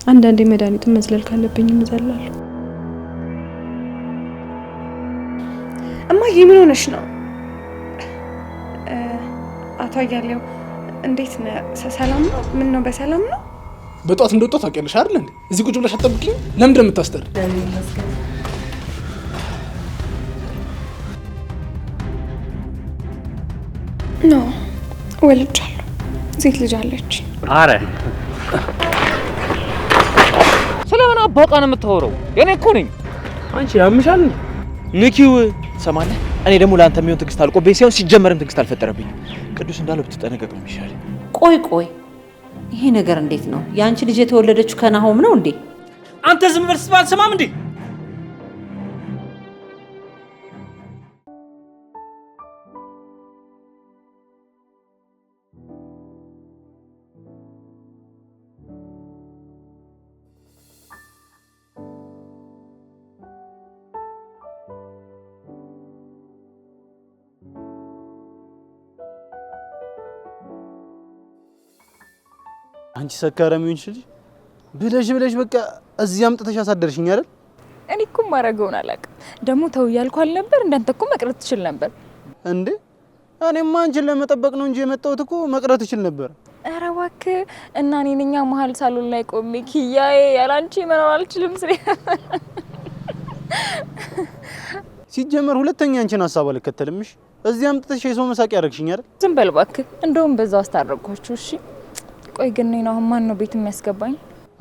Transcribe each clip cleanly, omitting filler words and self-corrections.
አንዳንዴ መድኃኒቱን መዝለል ካለብኝ እዘላለሁ። እማዬ ምን ሆነሽ ነው? አቶ አያሌው እንዴት ነህ? ሰላም ነው? ምን ነው በሰላም ነው? በጧት እንደወጣሁ ታውቂያለሽ አይደል እንዴ? እዚህ ቁጭ ብለሽ አትጠብቂኝ? ለምንድን ነው የምታስተር? ኖ ወልጃለሁ። ሴት ልጅ አለች። አረ ስለምን አባቃ ነው የምታወራው? የኔ እኮ ነኝ። አንቺ ያምሻል ንኪው ሰማለ። እኔ ደግሞ ለአንተ የሚሆን ትዕግስት አልቆብኝ ሲሆን ሲጀመርም ትዕግስት አልፈጠረብኝ። ቅዱስ እንዳለው ብትጠነቀቅ ነው የሚሻል። ቆይ ይሄ ነገር እንዴት ነው? ያንቺ ልጅ የተወለደችው ከናሆም ነው እንዴ? አንተ ዝም ብለህ ስትባል ሰማም እንዴ? አንቺ ሰካራም ይሁንሽ ብለሽ በቃ እዚህ አምጥተሽ አሳደርሽኝ አይደል? እኔ እኮ ማረገውን አላውቅም። ደግሞ ተው እያልኩ አልነበር? እንዳንተ እኮ መቅረት ትችል ነበር እንዴ? እኔማ አንቺን ለመጠበቅ ነው እንጂ የመጣሁት እኮ መቅረት እችል ነበር። ኧረ እባክህ እና እኔ መሀል ሳሎን ላይ ቆሜ ኪያዬ ያላንቺ መኖር አልችልም ስለ ሲጀመር ሁለተኛ አንቺን ሐሳብ አልከተልምሽ። እዚህ አምጥተሽ የሰው መሳቅ ያደርግሽኝ አይደል? ዝም በል እባክህ። እንደውም በዛው አስታረቅኳችሁ። እሺ ቆይ ግን ነው ማን ነው ቤት የሚያስገባኝ?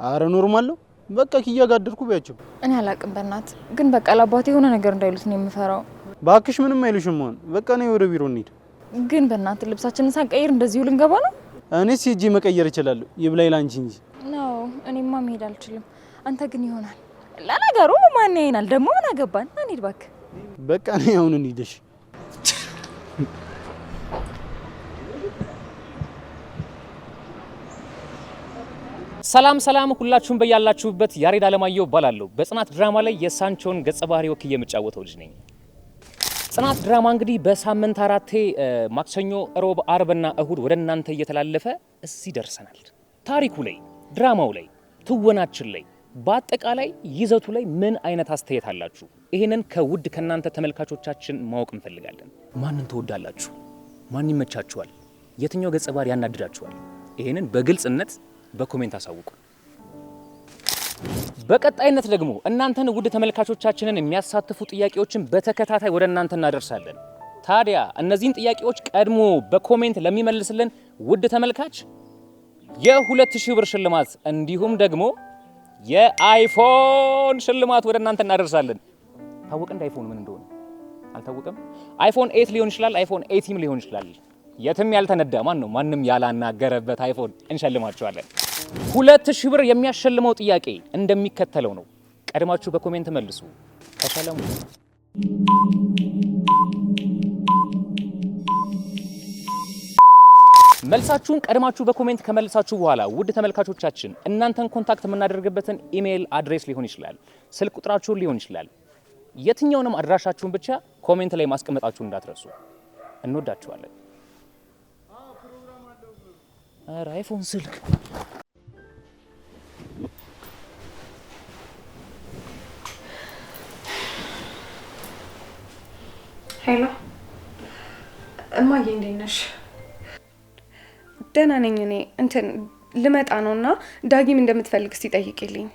አረ ኖርማል ነው። በቃ ኪያ ጋር አደርኩ ቢያቸው። እኔ አላቅም በእናት ግን በቃ ለአባቴ የሆነ ነገር እንዳይሉት ነው የምፈራው። ባክሽ ምንም አይሉሽም። ሆነ በቃ ነው ወደ ቢሮ እንሂድ። ግን በእናት ልብሳችንን ሳንቀይር እንደዚሁ ልንገባ ነው? እኔስ ሄጄ መቀየር እችላለሁ። ይብላኝ ላንቺ እንጂ ነው። እኔማ መሄድ አልችልም። አንተ ግን ይሆናል። ለነገሩ ማን ያይናል ደግሞ ምን አገባን? እንሂድ እባክህ። በቃ ነው አሁን እንሂድሽ። ሰላም ሁላችሁም በያላችሁበት ያሬድ አለማየሁ እባላለሁ። በጽናት ድራማ ላይ የሳንቾን ገጸ ባህሪ ወክዬ የምጫወተው ልጅ ነኝ። ጽናት ድራማ እንግዲህ በሳምንት 4 ማክሰኞ፣ ሮብ፣ አርብና እሁድ ወደ እናንተ እየተላለፈ እዚህ ደርሰናል። ታሪኩ ላይ፣ ድራማው ላይ፣ ትወናችን ላይ፣ በአጠቃላይ ይዘቱ ላይ ምን አይነት አስተያየት አላችሁ? ይሄንን ከውድ ከናንተ ተመልካቾቻችን ማወቅ እንፈልጋለን። ማንን ትወዳላችሁ? ማን ይመቻችኋል? የትኛው ገጸ ባህሪ ያናድዳችኋል? ይሄንን በግልጽነት በኮሜንት አሳውቁ። በቀጣይነት ደግሞ እናንተን ውድ ተመልካቾቻችንን የሚያሳትፉ ጥያቄዎችን በተከታታይ ወደ እናንተ እናደርሳለን። ታዲያ እነዚህን ጥያቄዎች ቀድሞ በኮሜንት ለሚመልስልን ውድ ተመልካች የ2000 ብር ሽልማት እንዲሁም ደግሞ የአይፎን ሽልማት ወደ እናንተ እናደርሳለን። ታወቀ እንደ አይፎን ምን እንደሆነ አልታወቀም። አይፎን 8 ሊሆን ይችላል፣ አይፎን 18 ሊሆን ይችላል። የትም ያልተነዳ ማንም ያላናገረበት አይፎን እንሸልማችኋለን። 2000 ብር የሚያሸልመው ጥያቄ እንደሚከተለው ነው። ቀድማችሁ በኮሜንት መልሱ። ተሸለሙ። መልሳችሁን ቀድማችሁ በኮሜንት ከመልሳችሁ በኋላ ውድ ተመልካቾቻችን እናንተን ኮንታክት የምናደርግበትን ኢሜይል አድሬስ ሊሆን ይችላል፣ ስልክ ቁጥራችሁን ሊሆን ይችላል። የትኛውንም አድራሻችሁን ብቻ ኮሜንት ላይ ማስቀመጣችሁ እንዳትረሱ። እንወዳችኋለን። ኧረ አይፎን ስልክ ሄሎ እማዬ እንዴት ነሽ? ደህና ነኝ። እኔ ልመጣ ነውና ዳጊም እንደምትፈልግ እስቲ ጠይቂልኝ።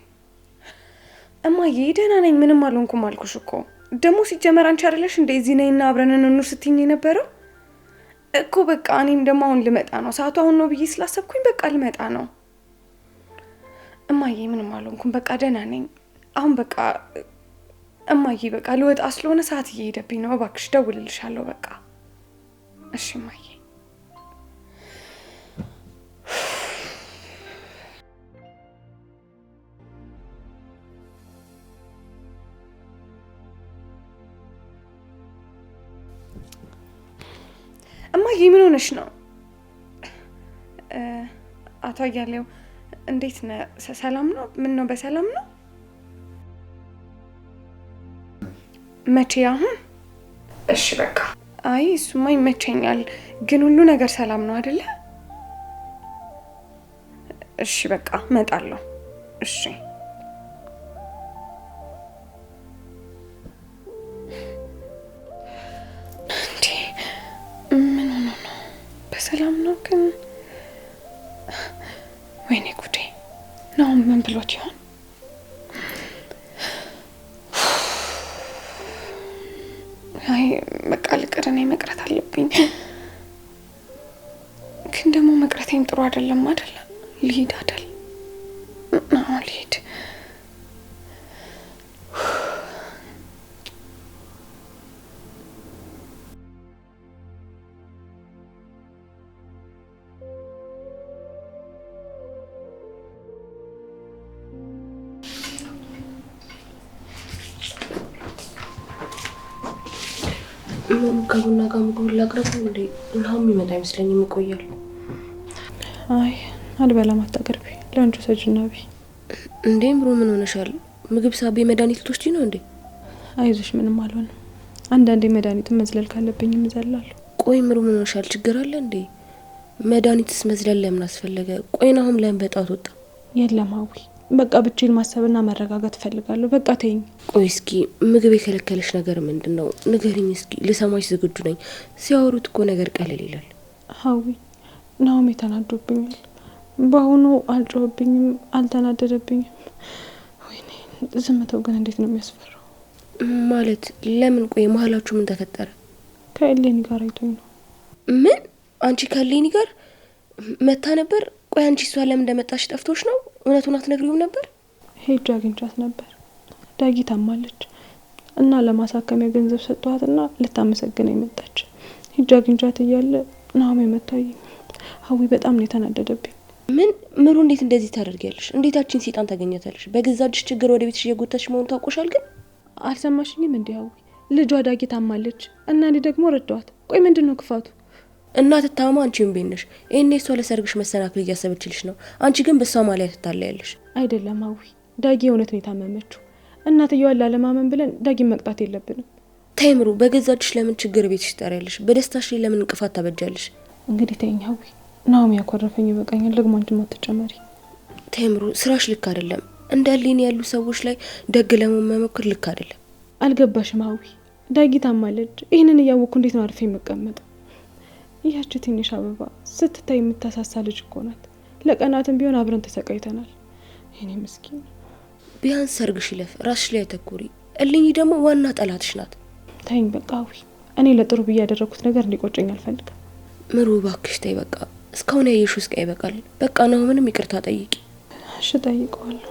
እማዬ ደህና ነኝ፣ ምንም አልሆንኩም አልኩሽ እኮ። ደግሞ ሲጀመር አንቺ አይደለሽ እንደ እዚህ ነይና አብረን እንኑር ስትይኝ የነበረው እኮ። በቃ እኔም ደግሞ አሁን ልመጣ ነው፣ ሰዓቱ አሁን ነው ብዬ ስላሰብኩኝ በቃ ልመጣ ነው። እማዬ ምንም አልሆንኩም፣ በቃ ደህና ነኝ አሁን። በቃ እማዬ በቃ ልወጣ ስለሆነ ሰዓት እየሄደብኝ ነው። እባክሽ ደውልልሻለሁ በቃ። እሺ እማዬ። እማዬ ምን ሆነሽ ነው? አቶ አያሌው እንዴት ነህ? ሰላም ነው? ምን ነው በሰላም ነው? መቼ? አሁን? እሺ በቃ። አይ እሱማ ይመቸኛል፣ ግን ሁሉ ነገር ሰላም ነው አይደለ? እሺ በቃ እመጣለሁ። እሺ እንዴ ምን ሆኖ ነው? በሰላም ነው ግን? ወይኔ ጉዴ ነው። ምን ብሎት ይሆን? አይ በቃ ልቅር፣ እኔ መቅረት አለብኝ። ግን ደግሞ መቅረቴም ጥሩ አይደለም አይደለ? ልሂድ አይደል? አዎ ልሂድ። ከቡና ጋር ምግብ ላቅርብ እንዴ? እናም የሚመጣ አይመስለኝም፣ ይቆያል። አይ አልበላም፣ አታቅርቢ። ለአንቺ ሰጅና ቢ። እንዴ ምሮ ምን ሆነሻል? ምግብ ሳቤ መድኃኒት ልትወስጂ ነው እንዴ? አይዞሽ፣ ምንም አልሆንም። አንዳንዴ መድኃኒቱን መዝለል ካለብኝ እዘላለሁ። ቆይ ምሮ ምን ሆነሻል? ችግር አለ እንዴ? መድኃኒትስ መዝለል ለምን አስፈለገ? ቆይ ናሁም ለምን በጣት ወጣ? የለም አዊ፣ በቃ ብቻዬን ማሰብና መረጋጋት እፈልጋለሁ። በቃ ተይኝ። ቆይ እስኪ ምግብ የከለከለሽ ነገር ምንድን ነው? ንገሪኝ እስኪ፣ ልሰማሽ ዝግጁ ነኝ። ሲያወሩት እኮ ነገር ቀለል ይላል። ሀዊ፣ ናሁም ተናዶብኛል። በአሁኑ አልጮህብኝም፣ አልተናደደብኝም። ወይኔ ዝምታው ግን እንዴት ነው የሚያስፈራው። ማለት ለምን? ቆይ መሀላችሁ ምን ተፈጠረ? ከኤሌኒ ጋር አይቶኝ ነው። ምን? አንቺ ከኤሌኒ ጋር መታ ነበር? ቆይ አንቺ እሷ ለምን እንደመጣሽ ጠፍቶሽ ነው? እውነቱን አትነግሪውም ነበር? ሄጄ አግኝቻት ነበር። ዳጊ ታማለች እና ለማሳከሚያ ገንዘብ ሰጥቷትና ልታመሰግነኝ መጣች። ሄጄ አግኝቻት እያለ ናሁም መታኝ። ሀዊ በጣም ነው የተናደደብኝ። ምን? ምሩ እንዴት እንደዚህ ታደርጊያለሽ? እንዴታችን ሰይጣን ታገኛታለሽ? በገዛ እጅሽ ችግር ወደ ቤትሽ እየጎተትሽ መሆኑ ታውቆሻል። ግን አልሰማሽኝም እንዴ ሀዊ? ልጇ ዳጊ ታማለች እና እኔ ደግሞ ረዳዋት። ቆይ ምንድን ነው ክፋቱ? እናት ታማ አንቺም ቤት ነሽ። ይሄኔ እሷ ለሰርግሽ መሰናክል እያሰበችልሽ ነው። አንቺ ግን በሷ ማሊያ ትታለያለሽ። አይደለም ሀዊ፣ ዳጊ እውነት ነው የታመመችው። እናትየዋን ላለማመን ብለን ዳጊን መቅጣት የለብንም። ተይምሩ፣ በገዛ እጅሽ ለምን ችግር ቤትሽ ትጠሪያለሽ? በደስታሽ ላይ ለምን እንቅፋት ታበጃለሽ? እንግዲህ ተይኝ ሀዊ፣ ናሁም ያኮረፈኝ ይበቃኛል። ደግሞ አንቺ ማትጨመሪ። ተይምሩ፣ ስራሽ ልክ አይደለም። እንዳለኝ ያሉ ሰዎች ላይ ደግ ለመሆን መሞከር ልክ አይደለም። አልገባሽም ሀዊ? ዳጊ ታማለች። ይህንን እያወቅኩ እንዴት ነው አርፌ የምቀመጠው? ይህች ትንሽ አበባ ስትታይ የምታሳሳ ልጅ እኮ ናት። ለቀናትም ቢሆን አብረን ተሰቃይተናል። ይኔ ምስኪን። ቢያንስ ሰርግሽ ይለፍ፣ ራስሽ ላይ ተኩሪ። እልኝ ደግሞ ዋና ጠላትሽ ናት። ተይኝ በቃ ሀዊ፣ እኔ ለጥሩ ብዬ ያደረኩት ነገር እንዲቆጨኝ አልፈልግም። ምሩ እባክሽ ተይ በቃ። እስካሁን ያየሽው እስቃ ይበቃል። በቃ ነው፣ ምንም ይቅርታ ጠይቂ። እሺ ጠይቀዋለሁ፣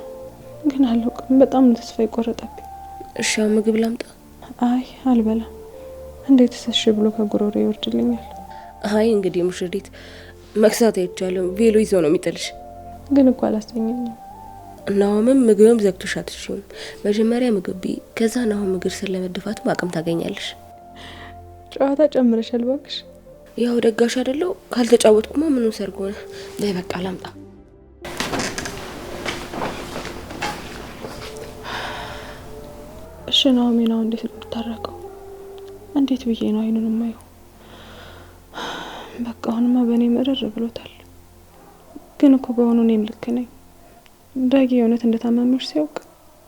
ግን አላውቅም። በጣም ነው ተስፋ ይቆረጠብኝ። እሺ ምግብ ላምጣ? አይ አልበላም። እንዴት ሰሽ ብሎ ከጉሮሮ ይወርድልኛል? አይ እንግዲህ ሙሽሪት መክሳት አይቻልም። ቬሎ ይዞ ነው የሚጥልሽ። ግን እኮ አላስተኛኝም። ናሁምም ምግብም ዘግቶሽ አትሽም። መጀመሪያ ምግብ ቢ፣ ከዛ ናሁም ምግብ ስለመድፋት አቅም ታገኛለሽ። ጨዋታ ጨምረሻል እባክሽ። ያው ደጋሽ አይደለው። ካልተጫወትኩማ ምኑን ሰርግ ሆነ። በይ በቃ ላምጣ። እሺ ናሁም ነው እንዴት ነው የምታረቀው? እንዴት ብዬ ነው አይኑን የማየው? በቃ አሁንማ በእኔ ምርር ብሎታል። ግን እኮ በሆኑ እኔም ልክ ነኝ። ዳጊ የእውነት እንደታመመሽ ሲያውቅ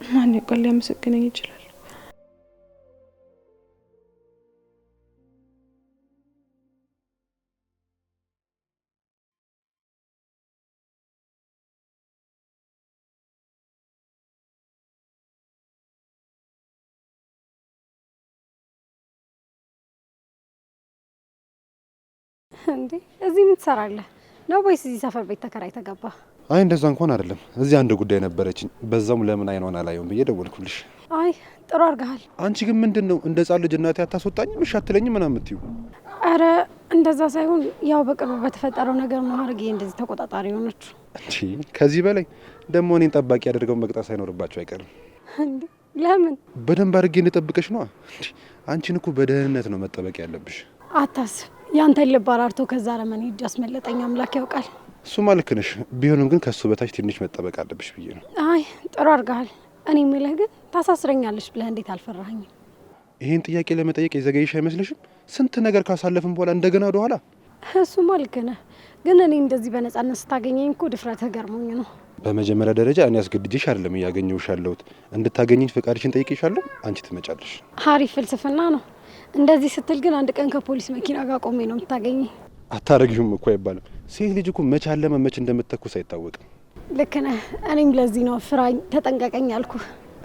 ማን ያውቃል ሊያመሰግነኝ ይችላል። እንዴ እዚህ ምን ትሰራለህ ነው? ወይስ እዚህ ሰፈር ቤት ተከራይተህ ገባህ? አይ እንደዛ እንኳን አይደለም። እዚህ አንድ ጉዳይ ነበረችኝ። በዛውም ለምን አይኗን አላየውም ብዬ ደወልኩልሽ። አይ ጥሩ አድርገሃል። አንቺ ግን ምንድነው እንደ ሕፃን ልጅ እናቴ አታስወጣኝም እሺ አትለኝም ምናምን የምትይው? አረ እንደዛ ሳይሆን ያው በቅርቡ በተፈጠረው ነገር ነው ሀረግ እንደዚህ ተቆጣጣሪ ሆነች። እንዴ ከዚህ በላይ ደግሞ እኔን ጠባቂ ያደርገው መቅጣት ሳይኖርባቸው አይቀርም። እንዴ ለምን? በደንብ አድርጌ እንጠብቀሽ ነው። አንቺን እኮ በደህንነት ነው መጠበቅ ያለብሽ። አታስብ። ያንተ ልብ አራርቶ ከዛ ለምን ሂጅ አስመለጠኝ አምላክ ያውቃል። እሱማ ልክ ነሽ። ቢሆንም ግን ከሱ በታች ትንሽ መጠበቅ አለብሽ ብዬ ነው። አይ ጥሩ አድርገሃል። እኔ የምልህ ግን ታሳስረኛለች ብለህ እንዴት አልፈራኸኝም? ይሄን ጥያቄ ለመጠየቅ የዘገይሽ አይመስልሽም? ስንት ነገር ካሳለፍን በኋላ እንደገና ወደ ኋላ። እሱማ ልክ ነህ። ግን እኔ እንደዚህ በነጻነት ስታገኘኝ እኮ ድፍረትህ ገርሞኝ ነው። በመጀመሪያ ደረጃ እኔ አስገድጄሽ አይደለም እያገኘሁሽ ያለሁት። እንድታገኝኝ ፈቃድሽን ጠይቄሻለሁ። አንቺ ትመጫለሽ። ሀሪፍ ፍልስፍና ነው። እንደዚህ ስትል ግን አንድ ቀን ከፖሊስ መኪና ጋር ቆሜ ነው የምታገኘኝ። አታረጊውም እኮ አይባልም። ሴት ልጅ እኮ መች አለመ መች እንደምትተኩስ አይታወቅም። ልክ ነህ። እኔም ለዚህ ነው ፍራኝ፣ ተጠንቀቀኝ አልኩ።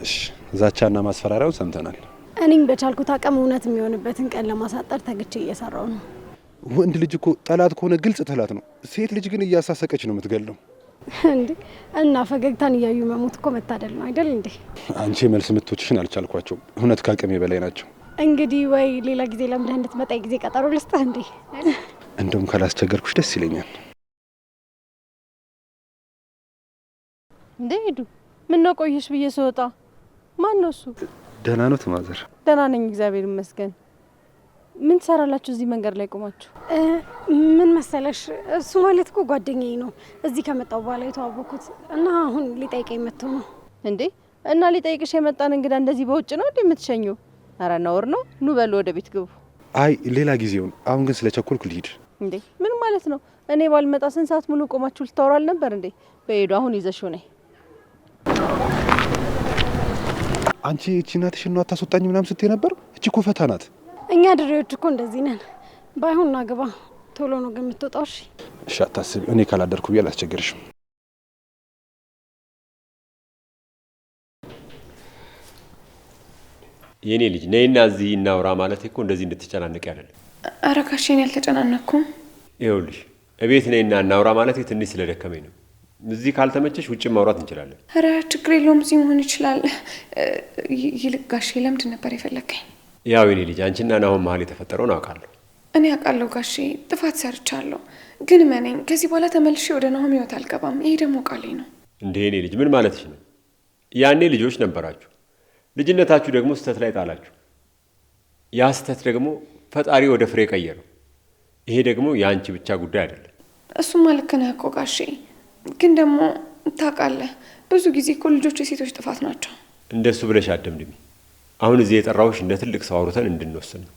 እሺ፣ ዛቻና ማስፈራሪያውን ሰምተናል። እኔም በቻልኩት አቅም እውነት የሚሆንበትን ቀን ለማሳጠር ተግቼ እየሰራው ነው። ወንድ ልጅ እኮ ጠላት ከሆነ ግልጽ ጠላት ነው። ሴት ልጅ ግን እያሳሰቀች ነው የምትገለው። እንዴ እና ፈገግታን እያዩ መሞት እኮ መታደል ነው አይደል እንዴ? አንቺ መልስ ምቶችሽን አልቻልኳቸውም። እውነት ከአቅሜ በላይ ናቸው። እንግዲህ ወይ ሌላ ጊዜ ለምደህ እንድትመጣ ጊዜ ቀጠሮ ልስጥህ እንዴ? እንደውም ካላስቸገርኩሽ ደስ ይለኛል። እንዴ ሄዱ ምን ነው ቆየሽ ብዬ ስወጣ ማን ነው እሱ? ደህና ነው ማዘር? ደህና ነኝ እግዚአብሔር ይመስገን። ምን ትሰራላችሁ እዚህ መንገድ ላይ ቆማችሁ? ምን መሰለሽ እሱ ማለት እኮ ጓደኛዬ ነው። እዚህ ከመጣው በኋላ የተዋወቅኩት እና አሁን ሊጠይቀኝ መጥቶ ነው። እንዴ እና ሊጠይቅሽ የመጣን እንግዳ እንደዚህ በውጭ ነው እንዴ የምትሸኙ? ኧረ ነውር ነው። ኑ በሉ ወደ ቤት ግቡ። አይ ሌላ ጊዜውን፣ አሁን ግን ስለቸኮልኩ ልሂድ። እንዴ ምን ማለት ነው? እኔ ባልመጣ ስንት ሰዓት ሙሉ ቆማችሁ ልታወሩ አልነበር እንዴ? በሄዱ አሁን ይዘሽው ነይ። አንቺ እቺ እናትሽን ነው አታስወጣኝ ምናምን ስትይ ነበር። እቺ እኮ ፈታ ናት። እኛ ድሬዎች እኮ እንደዚህ ነን። ባይሆን ና ግባ። ቶሎ ነው ግን የምትወጣው። እሺ እሺ፣ አታስቢ። እኔ ካላደርኩ ብዬ አላስቸግርሽም። የኔ ልጅ ነይና እዚህ እናውራ ማለት እኮ እንደዚህ እንድትጨናነቅ አይደለም። ኧረ ጋሼ እኔ አልተጨናነኩም። ይኸውልሽ እቤት ነይና እናውራ ማለት ትንሽ ስለደከመኝ ነው። እዚህ ካልተመቸሽ ውጭ ማውራት እንችላለን። ኧረ ችግር የለውም፣ እዚህ መሆን ይችላል። ይልቅ ጋሼ ለምንድን ነበር የፈለከኝ? ያው የኔ ልጅ አንቺና ናሆም መሀል የተፈጠረውን አውቃለሁ። እኔ አውቃለሁ ጋሼ፣ ጥፋት ሰርቻለሁ። ግን መነኝ ከዚህ በኋላ ተመልሼ ወደ ናሆም ህይወት አልገባም። ይሄ ደግሞ ቃሌ ነው። እንዴ የኔ ልጅ ምን ማለትሽ ነው? ያኔ ልጆች ነበራችሁ። ልጅነታችሁ ደግሞ ስህተት ላይ ጣላችሁ። ያ ስህተት ደግሞ ፈጣሪ ወደ ፍሬ ቀየረው። ይሄ ደግሞ የአንቺ ብቻ ጉዳይ አይደለም። እሱማ ልክ ነህ እኮ ጋሼ። ግን ደግሞ ታውቃለህ፣ ብዙ ጊዜ እኮ ልጆች የሴቶች ጥፋት ናቸው። እንደሱ ብለሽ አደምድሚ። አሁን እዚህ የጠራሁሽ እንደ ትልቅ ሰው አውርተን እንድንወስን ነው።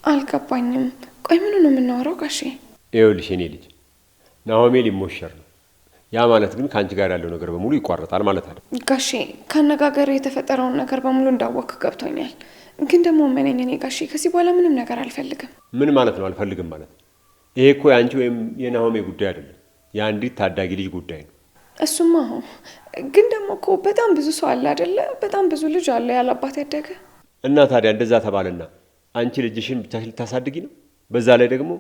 አልገባኝም። ቆይ ምኑ ነው የምናወራው ጋሼ? ይኸውልሽ የኔ ልጅ ናሆሜ ሊሞሸር ነው። ያ ማለት ግን ከአንቺ ጋር ያለው ነገር በሙሉ ይቋረጣል ማለት አይደል? ጋሼ ከአነጋገር የተፈጠረውን ነገር በሙሉ እንዳወቅክ ገብቶኛል። ግን ደግሞ መነኝ እኔ ጋሼ ከዚህ በኋላ ምንም ነገር አልፈልግም። ምን ማለት ነው አልፈልግም ማለት? ይሄ እኮ የአንቺ ወይም የናሆሜ ጉዳይ አይደለም፣ የአንዲት ታዳጊ ልጅ ጉዳይ ነው። እሱማ አሁን ግን ደግሞ እኮ በጣም ብዙ ሰው አለ አይደለ? በጣም ብዙ ልጅ አለ ያለ አባት ያደገ። እና ታዲያ እንደዛ ተባለና አንቺ ልጅሽን ብቻሽን ልታሳድጊ ነው? በዛ ላይ ደግሞ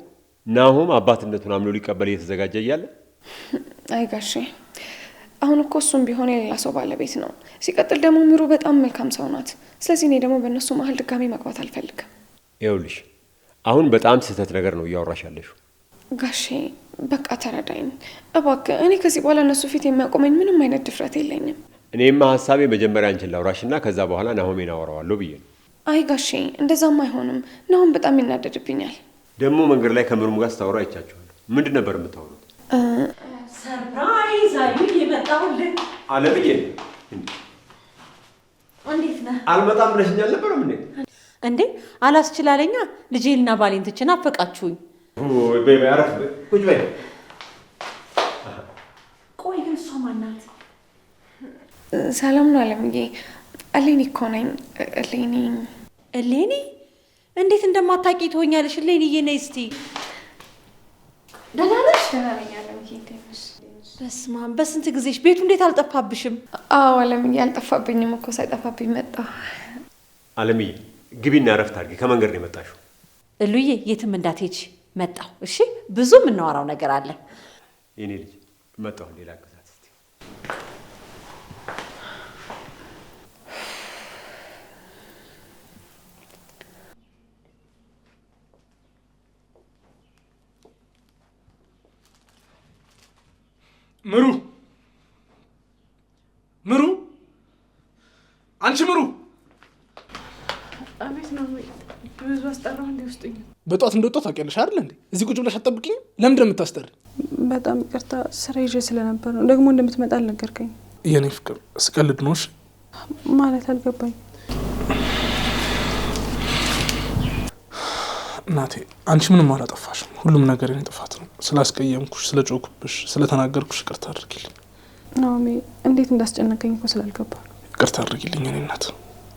ናሆም አባትነቱን አምኖ ሊቀበል እየተዘጋጀ እያለ። አይ ጋሼ አሁን እኮ እሱም ቢሆን የሌላ ሰው ባለቤት ነው። ሲቀጥል ደግሞ ምሩ በጣም መልካም ሰው ናት። ስለዚህ እኔ ደግሞ በእነሱ መሀል ድጋሚ መግባት አልፈልግም። ይኸውልሽ አሁን በጣም ስህተት ነገር ነው እያወራሽ ያለሽው። ጋሼ በቃ ተረዳኝ እባክህ። እኔ ከዚህ በኋላ እነሱ ፊት የሚያቆመኝ ምንም አይነት ድፍረት የለኝም። እኔማ ሀሳቤ መጀመሪያ አንቺን ላውራሽና ከዛ በኋላ ናሆሜን አወራዋለሁ ብዬ ነው። አይ ጋሼ እንደዛም አይሆንም። ናሆም በጣም ይናደድብኛል። ደግሞ መንገድ ላይ ከምሩም ጋር ስታወራ አይቻችኋለሁ። ምንድን ነበር የምታወሩት? ሰርፕራይዝ አዩ የመጣሁልህ። አለምዬ እንዴት ነህ? አልመጣም ብለሽኝ አልነበረም እንዴ? እንዴ አላስችላለኛ። ልጄንና ባሌን ትቼ ናፈቃችሁኝ። ወይ በይ አረፍ ቁጭ በይ። ቆይ ግን እሷ ማናት? ሰላም ነው አለምዬ። እሌኒ እኮ ነኝ። እሌኒ እሌኒ? እንዴት እንደማታውቂ ትሆኛለሽ? እሌኒዬ ነይ እስቲ። ደህና ነሽ? ደህና ነኝ አለምዬ። እንዴት ነሽ? በስመ አብ በስንት ጊዜሽ። ቤቱ እንዴት አልጠፋብሽም? አዎ አለምዬ አልጠፋብኝም እኮ ሳይጠፋብኝ መጣሁ። አለምዬ ግቢና እረፍት አድርጊ። ከመንገድ ነው የመጣሽው? እሉዬ የትም እንዳትሄጂ መጣሁ። እሺ ብዙ የምናወራው ነገር አለ። የኔ ልጅ መጣሁ። ሌላ ግዛት እስቲ ምሩ ምሩ፣ አንቺ ምሩ። አቤት ነው። ብዙ አስጠራው እንዴ? ውስጥኝ በጧት እንደወጣሁ ታውቂያለሽ አይደል እንዴ? እዚህ ቁጭ ብለሽ አትጠብቂኝ? ለምንድን ነው የምታስጠሪ? በጣም ይቅርታ፣ ስራ ይዤ ስለነበር ነው። ደግሞ እንደምትመጣ አልነገርከኝ። የኔ ፍቅር ስቀልድ ነው። እሺ ማለት አልገባኝ። እናቴ አንቺ ምንም አላጠፋሽም። ሁሉም ነገር የኔ ጥፋት ነው። ስላስቀየምኩሽ፣ ስለጮኩብሽ፣ ስለተናገርኩሽ ይቅርታ አድርጊልኝ። ናኦሚ እንዴት እንዳስጨነቀኝ እኮ ስላልገባ ነው። ይቅርታ አድርጊልኝ እኔ እናት።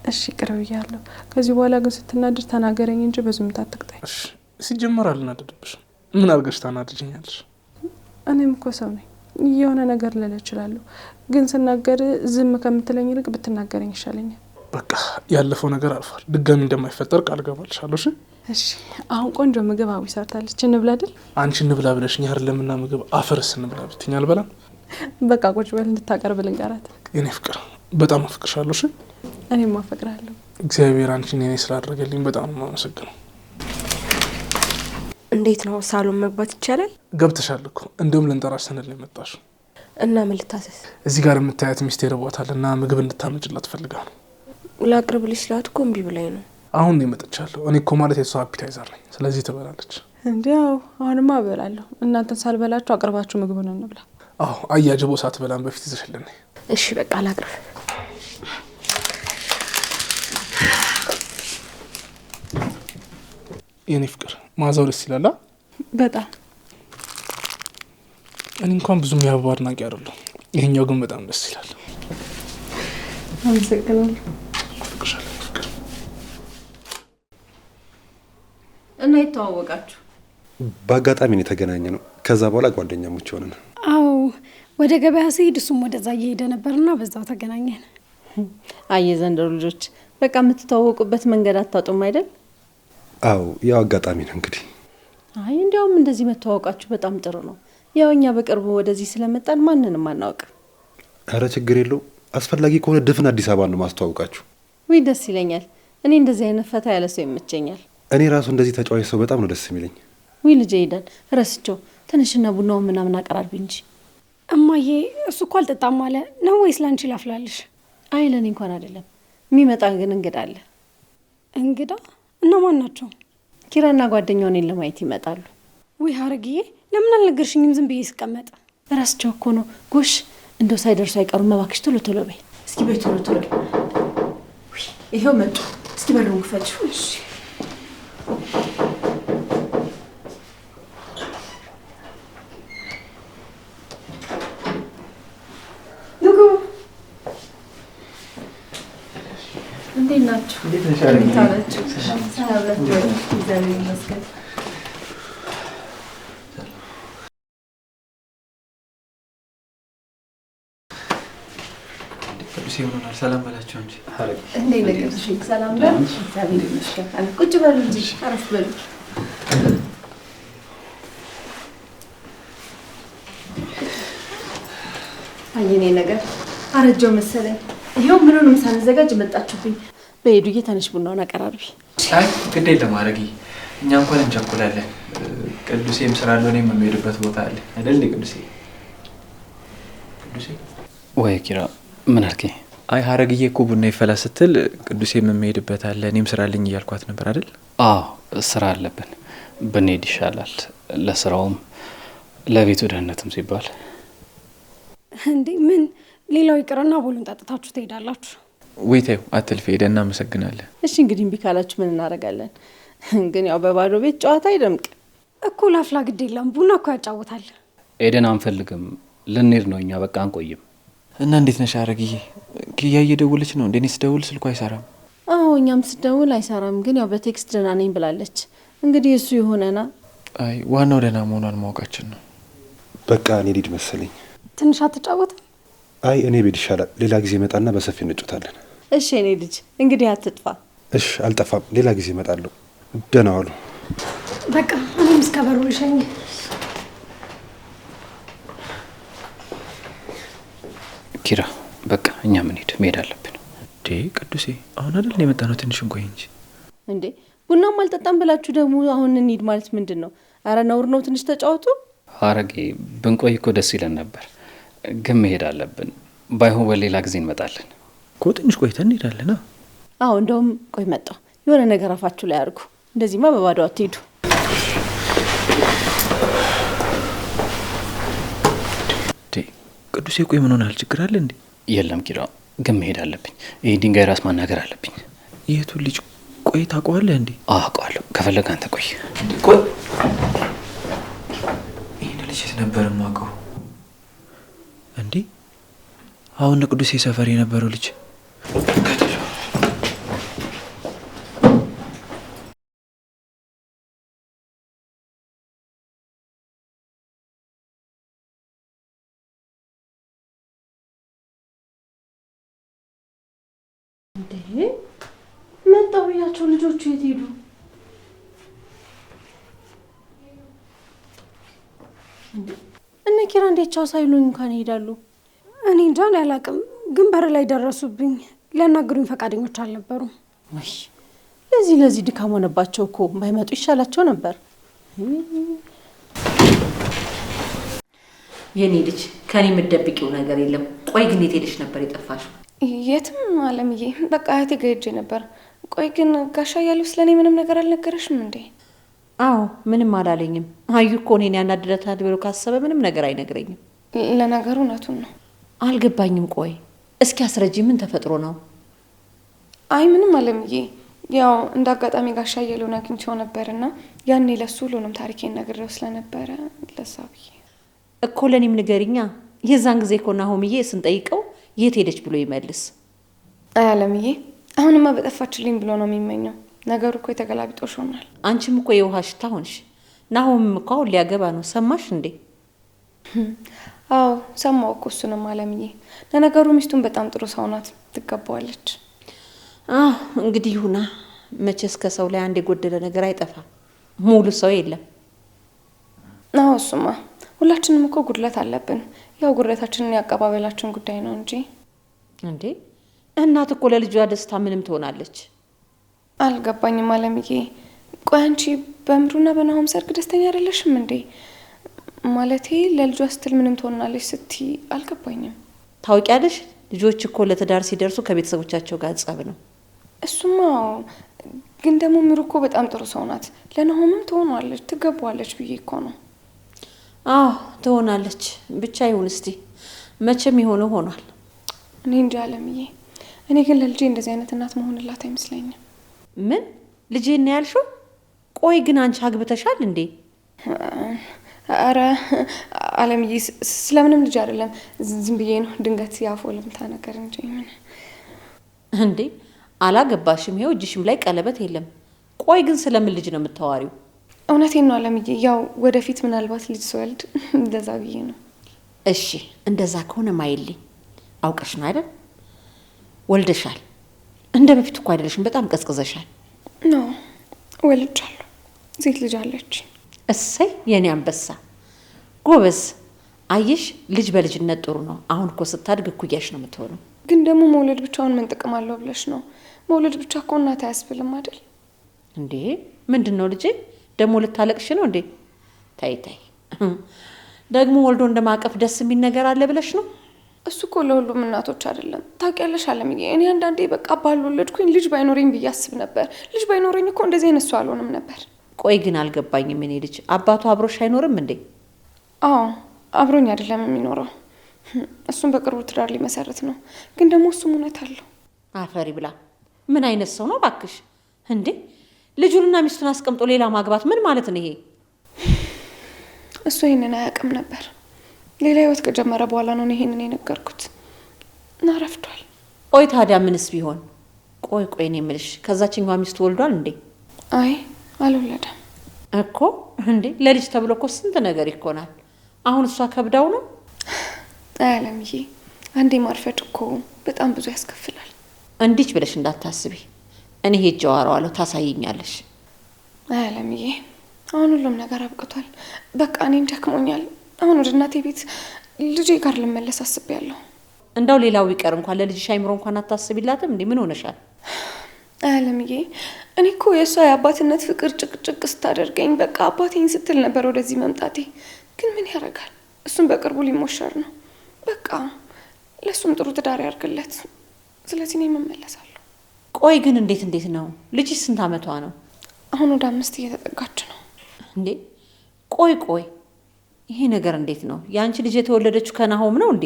እሺ ቅርብ እያለሁ ከዚህ በኋላ ግን ስትናደድ ተናገረኝ እንጂ በዝምታ አትቅጣኝ። እሺ ሲጀመር አልናደድብሽም። ምን አድርገሽ ታናድጅኛለሽ? እኔም እኮ ሰው ነኝ፣ የሆነ ነገር ልል እችላለሁ። ግን ስናገር ዝም ከምትለኝ ይልቅ ብትናገረኝ ይሻለኛል። በቃ ያለፈው ነገር አልፏል። ድጋሚ እንደማይፈጠር ቃል ገባልሻለሁ። እሺ እሺ። አሁን ቆንጆ ምግብ አዊ ሰርታለች፣ እንብላ አይደል? አንቺ እንብላ ብለሽኝ አይደለምና ምግብ አፈርስ እንብላ ብትይኝ አልበላም። በቃ ቁጭ በል እንድታቀርብ ልንገራት። የኔ ፍቅር በጣም አፍቅርሻለሁ። እሺ እኔም አፈቅራለሁ። እግዚአብሔር አንቺን የኔ ስላደረገልኝ በጣም ነው የማመሰግነው። እንዴት ነው ሳሎን መግባት ይቻላል? ገብተሻል እኮ እንደውም ልንጠራሽ ስንል ነው የመጣሽው። እና ምን ልታዘዝ? እዚህ ጋር የምታያት ሚስቴ ርቧታል እና ምግብ እንድታመጭላት ፈልጋ ነው። ላቅርብልሽ ስላት እኮ እምቢ ብላኝ ነው። አሁን ነው የመጣቻለሁ። እኔ እኮ ማለት የሷ አፒታይዘር ነኝ። ስለዚህ ትበላለች። እንዲያው አሁንማ እበላለሁ። እናንተን ሳልበላችሁ አቅርባችሁ ምግቡን እንብላ። አዎ አያጅቦ ሳትበላን በፊት ይዘሽልን። እሺ በቃ ላቅርብ። የኔ ፍቅር ማዛው ደስ ይላል በጣም። እኔ እንኳን ብዙም የአበባ አድናቂ አይደለሁ። ይሄኛው ግን በጣም ደስ ይላል። አመሰግናለሁ። እና የተዋወቃችሁ? በአጋጣሚ ነው የተገናኘ ነው። ከዛ በኋላ ጓደኛሞች ሆነን። አዎ ወደ ገበያ ሲሄድ እሱም ወደዛ እየሄደ ነበርና በዛው ተገናኘን። አየ ዘንድሮ ልጆች በቃ የምትተዋወቁበት መንገድ አታጡም አይደል? አዎ ያው አጋጣሚ ነው እንግዲህ። አይ እንዲያውም እንደዚህ መተዋወቃችሁ በጣም ጥሩ ነው። ያው እኛ በቅርቡ ወደዚህ ስለመጣን ማንንም አናውቅም። አረ ችግር የለው። አስፈላጊ ከሆነ ድፍን አዲስ አበባ ነው ማስተዋወቃችሁ። ወይ ደስ ይለኛል። እኔ እንደዚህ አይነት ፈታ ያለ ሰው ይመቸኛል። እኔ ራሱ እንደዚህ ተጫዋች ሰው በጣም ነው ደስ የሚለኝ። ወይ ልጄ ሄደን ረስቸው ትንሽና ቡናውን ምናምን አቀራርቢ እንጂ። እማዬ እሱ እኮ አልጠጣም አለ ነው ወይስ ላንቺ ላፍላልሽ? አይ ለኔ እንኳን አይደለም። የሚመጣ ግን እንግዳ አለ። እንግዳ? እና ማን ናቸው? ኪራና ጓደኛው እኔን ለማየት ይመጣሉ። ወይ ሀረግዬ ለምን አልነገርሽኝም? ዝም ብዬ ስቀመጥ ረስቸው እኮ ነው። ጎሽ እንደው ሳይደርሱ አይቀሩም። እባክሽ ቶሎ ቶሎ በይ። እስኪ በይ ቶሎ ቶሎ። ይሄው መጡ። እስኪ በሩን ክፈች። እሺ እንዴት ናችሁ? እንዴት አላችሁ? ሰላም ናችሁ? እግዚአብሔር ይመስገን። ይሆናል። ሰላም በላቸው እንጂ እንዴት ነገርሽ? ሰላም ነው? እግዚአብሔር ይመስገን። ቁጭ በሉ እንጂ አረፍ በሉ። አየኔ ነገር አረጀው መሰለኝ። ይሄው ምኑንም ሳንዘጋጅ መጣችሁብኝ። በሄዱዬ ተነሽ ቡናውን አቀራርቢ። አይ ግድ የለም አረጊ፣ እኛ እንኳን እንቸኩላለን። ቅዱሴም ስላለ እኔም የምሄድበት ቦታ አለ አይደል? ቅዱሴ ቅዱሴ ወይ ኪራ ምን አልከኝ? አይ ሀረግዬ እኮ ቡና ይፈላ ስትል ቅዱሴም የምሄድበት አለ እኔም ስራ አለኝ እያልኳት ነበር አይደል? አዎ ስራ አለብን፣ ብንሄድ ይሻላል። ለስራውም ለቤቱ ደህንነትም ሲባል። እንዴ ምን ሌላው ይቅርና ቡሉን ጠጥታችሁ ትሄዳላችሁ? ወይ ተይው አትልፊ፣ ሄደን እናመሰግናለን። እሺ እንግዲህ እምቢ ካላችሁ ምን እናደርጋለን? ግን ያው በባዶ ቤት ጨዋታ አይደምቅ እኮ። ላፍላ ግድ የለም ቡና እኮ ያጫውታል። ኤደን አንፈልግም፣ ልንሄድ ነው እኛ። በቃ አንቆይም። እና እንዴት ነሽ ሀረግዬ? ኪያ እየደወለች ነው እንዴ? እኔ ስደውል ስልኩ አይሰራም። አዎ እኛም ስደውል አይሰራም፣ ግን ያው በቴክስት ደህና ነኝ ብላለች። እንግዲህ እሱ ይሆነና። አይ ዋናው ደህና መሆኗን ማወቃችን ነው። በቃ እኔ ልሂድ መሰለኝ። ትንሽ አትጫወትም? አይ እኔ ቤት ይሻላል። ሌላ ጊዜ መጣና በሰፊ እንጫወታለን። እሺ እኔ ልጅ እንግዲህ አትጥፋ። እሺ አልጠፋም። ሌላ ጊዜ እመጣለሁ። ደህና ዋሉ። በቃ እኔም እስከ በሩ ልሸኝ። ኪራ በቃ እኛ መሄድ አለብን። እንዴ ቅዱሴ አሁን አይደል የመጣ ነው? ትንሽ እንቆይ እንጂ። እንዴ ቡናም አልጠጣም ብላችሁ ደግሞ አሁን እንሂድ ማለት ምንድን ነው? አረ ነውር ነው። ትንሽ ተጫወቱ። ሀረጌ ብንቆይ እኮ ደስ ይለን ነበር፣ ግን መሄድ አለብን። ባይሆን በሌላ ጊዜ እንመጣለን እኮ። ትንሽ ቆይተን እንሄዳለን። አዎ እንደውም ቆይ መጣሁ። የሆነ ነገር አፋችሁ ላይ አድርጉ። እንደዚህማ በባዶ አትሄዱ። ቅዱሴ ቆይ ምን ሆናል? ችግር አለ እንዴ? የለም ኪራ፣ ግን መሄድ አለብኝ። ይህ ድንጋይ ራስ ማናገር አለብኝ። የቱን ልጅ? ቆይ ታውቀዋለህ እንዴ? አውቀዋለሁ። ከፈለገ አንተ ቆይ። ቆይ ይህን ልጅ የት ነበር የማውቀው እንዴ? አሁን ቅዱሴ ሰፈር የነበረው ልጅ መጣሁ ብያቸው ልጆቹ የት ሄዱ? እነ ኪራ እንዴት ቻው ሳይሉኝ እንኳን ይሄዳሉ? እኔ እንጃ አላውቅም፣ ግን በር ላይ ደረሱብኝ። ሊያናግሩኝ ፈቃደኞች አልነበሩም። ወይ ለዚህ ድካም ሆነባቸው እኮ። ባይመጡ ይሻላቸው ነበር። የኔ ልጅ ከኔ የምትደብቂው ነገር የለም። ቆይ ግን የት ሄደሽ ነበር የጠፋሽው? የትም አለምዬ፣ በቃ እህቴ ጋር ሄጄ ነበር። ቆይ ግን ጋሻ እያለሁ ስለኔ ምንም ነገር አልነገረሽም እንዴ? አዎ ምንም አላለኝም። አዩ እኮ እኔን ያናድዳታል ብሎ ካሰበ ምንም ነገር አይነግረኝም። ለነገሩ እውነቱን ነው። አልገባኝም። ቆይ እስኪ አስረጂ፣ ምን ተፈጥሮ ነው? አይ ምንም አለምዬ፣ ያው እንደ አጋጣሚ ጋሻ እያለሁ አግኝቼው ነበርና ያኔ ለሱ ሁሉንም ታሪኬን ነግሬው ስለነበረ ለዛ ብዬ እኮ። ለኔም ንገሪኛ። የዛን ጊዜ እኮ ናሆምዬ ስንጠይቀው የት ሄደች ብሎ ይመልስ። አይ አለምዬ፣ አሁንማ በጠፋችልኝ ብሎ ነው የሚመኘው። ነገሩ እኮ የተገላቢጦሽ ሆኗል። አንቺም እኮ የውሃ ሽታ ሆንሽ። ናሆምም እኮ አሁን ሊያገባ ነው። ሰማሽ እንዴ? አዎ ሰማሁ እኮ እሱንም አለምዬ። ለነገሩ ሚስቱን በጣም ጥሩ ሰው ናት፣ ትገባዋለች። እንግዲህ ይሁና። መቼስ ከሰው ላይ አንድ የጎደለ ነገር አይጠፋም። ሙሉ ሰው የለም። አዎ እሱማ ሁላችንም እኮ ጉድለት አለብን። ያው ጉድለታችንን ያቀባበላችን ጉዳይ ነው እንጂ። እንዴ እናት እኮ ለልጇ ደስታ ምንም ትሆናለች። አልገባኝም አለምዬ። ቆይ አንቺ በምሩና በናሆም ሰርግ ደስተኛ አይደለሽም እንዴ? ማለቴ ለልጇ ስትል ምንም ትሆናለች ስትይ አልገባኝም። ታውቂያለሽ፣ ልጆች እኮ ለትዳር ሲደርሱ ከቤተሰቦቻቸው ጋር ጸብ ነው። እሱማ ግን ደግሞ ምሩ እኮ በጣም ጥሩ ሰው ናት። ለናሆምም ትሆናለች፣ ትገባዋለች ብዬ እኮ ነው። አዎ ትሆናለች። ብቻ ይሁን እስቲ። መቼም የሆነው ሆኗል። እኔ እንጃ አለምዬ። እኔ ግን ለልጄ እንደዚህ አይነት እናት መሆንላት አይመስለኝም። ምን ልጄ ነው ያልሽው? ቆይ ግን አንቺ አግብተሻል እንዴ? አረ አለምዬ፣ ስለምንም ልጅ አይደለም፣ ዝም ብዬ ነው ድንገት ያፎ ልምታ ነገር እንጂ ምን እንዴ። አላገባሽም፣ ይኸው እጅሽም ላይ ቀለበት የለም። ቆይ ግን ስለምን ልጅ ነው የምታዋሪው? እውነቴን ነው አለምዬ። ያው ወደፊት ምናልባት ልጅ ስወልድ እንደዛ ብዬ ነው። እሺ እንደዛ ከሆነ ማይልኝ አውቀሽ ነው አይደል? ወልደሻል። እንደ በፊት እኮ አይደለሽም፣ በጣም ቀዝቅዘሻል። ነው ወልጃለሁ። ሴት ልጅ አለች። እሰይ የኔ አንበሳ ጎበዝ። አየሽ ልጅ በልጅነት ጥሩ ነው። አሁን እኮ ስታድግ እኩያሽ ነው የምትሆነው። ግን ደግሞ መውለድ ብቻውን ምን ጥቅም አለው ብለሽ ነው? መውለድ ብቻ እኮ እናት አያስብልም አይደል እንዴ? ምንድን ነው ልጄ ደግሞ ልታለቅሽ ነው እንዴ? ታይ ታይ፣ ደግሞ ወልዶ እንደማቀፍ ደስ የሚል ነገር አለ ብለሽ ነው? እሱ እኮ ለሁሉም እናቶች አይደለም። ታውቂያለሽ አለምዬ፣ እኔ አንዳንዴ በቃ ባልወለድኩኝ ልጅ ባይኖረኝ ብዬ አስብ ነበር። ልጅ ባይኖረኝ እኮ እንደዚህ አይነት ሰው አልሆንም ነበር። ቆይ ግን አልገባኝም። እኔ ልጅ አባቱ አብሮሽ አይኖርም እንዴ? አዎ አብሮኝ አይደለም የሚኖረው። እሱም በቅርቡ ትዳር ሊመሰርት ነው። ግን ደግሞ እሱም እውነት አለው። አፈሪ ብላ። ምን አይነት ሰው ነው ባክሽ እንዴ? ልጁንና ሚስቱን አስቀምጦ ሌላ ማግባት ምን ማለት ነው ይሄ? እሱ ይሄንን አያውቅም ነበር። ሌላ ህይወት ከጀመረ በኋላ ነው ይሄንን የነገርኩት እና ረፍዷል። ቆይ ታዲያ ምንስ ቢሆን? ቆይ እኔ የምልሽ ከዛችኛዋ ሚስቱ ወልዷል እንዴ? አይ አልወለደም እኮ እንዴ። ለልጅ ተብሎ እኮ ስንት ነገር ይኮናል። አሁን እሷ ከብዳው ነው። አለምዬ፣ አንዴ ማርፈድ እኮ በጣም ብዙ ያስከፍላል። እንዲች ብለሽ እንዳታስቢ። እኔ ሄጄ አወራዋለሁ፣ ታሳይኛለሽ። አለምዬ፣ አሁን ሁሉም ነገር አብቅቷል። በቃ እኔም ደክሞኛል። አሁን ወደ እናቴ ቤት ልጄ ጋር ልመለስ አስቤያለሁ። እንደው ሌላው ቢቀር እንኳን ለልጅሽ አይምሮ እንኳን አታስቢላትም እንዴ? ምን ሆነሻል? አለምዬ፣ እኔ እኮ የእሷ የአባትነት ፍቅር ጭቅጭቅ ስታደርገኝ በቃ አባቴን ስትል ነበር ወደዚህ መምጣቴ። ግን ምን ያደርጋል፣ እሱም በቅርቡ ሊሞሸር ነው። በቃ ለእሱም ጥሩ ትዳር ያርግለት። ስለዚህ እኔ እመለሳለሁ። ቆይ ግን እንዴት ነው? ልጅሽ ስንት አመቷ ነው? አሁን ወደ 5 እየተጠጋች ነው። እንዴ ቆይ ይሄ ነገር እንዴት ነው? የአንቺ ልጅ የተወለደችው ከናሆም ነው እንዴ?